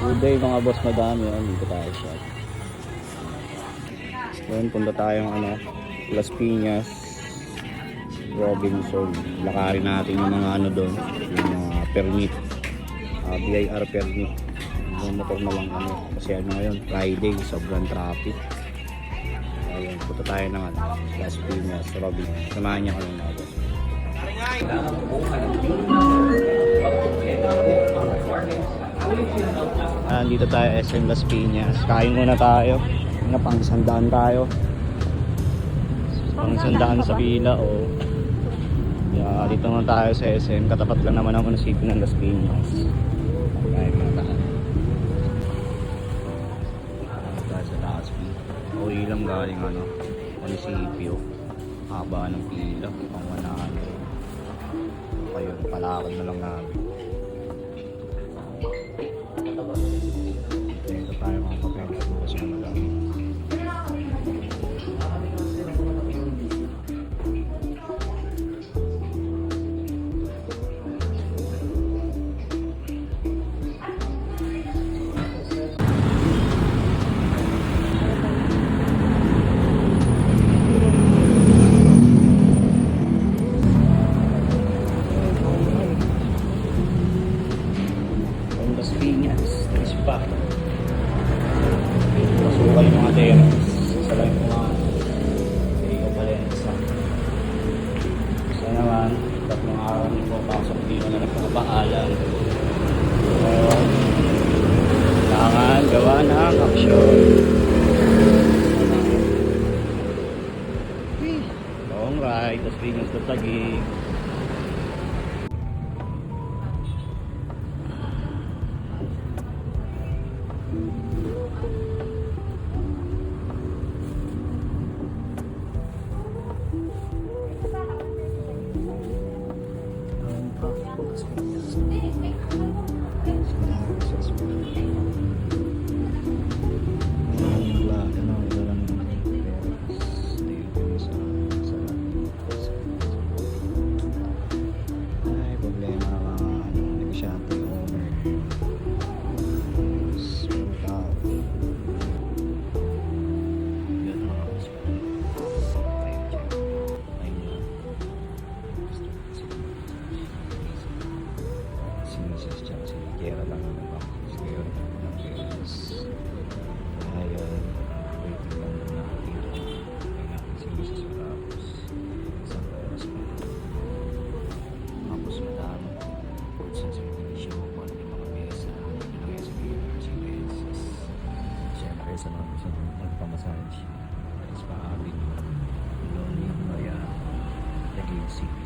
Good day mga boss, madami yan. Dito tayo shop. Ngayon punta tayong Las Piñas, Robinson. Lakarin natin yung mga doon, yung mga permit, BIR permit. Yung motor na lang kasi ngayon Friday, sobrang traffic. Ayun, punta tayo ng Las Piñas, Robinson. Samahan niya kami mga boss. Dito tayo SM Las Piñas. Kain muna tayo. Pangsandaan tayo. Pangsandaan sa pila dito na tayo sa SM. Katapat lang naman ang munisipyo ng Las Piñas. Kain muna tayo. Tayo sa Las Piñas. Uwi lang galing munisipyo. Haba ng pila. Pang 100. Ayun, palakad na lang namin. Dito tayo mga papeles mo kasi madami. Las Piñas, Trispa. Masukal yung mga teras. Isa lang yung mga Rico Palenza. Isa naman, tatlong araw na po pasok dito na nagpapaalam. Kailangan gawa ng aksyon. Long ride, Las Piñas to Taguig. sa nagpamassage. Tapos pa-amin yung Lonely Maya Taguig City.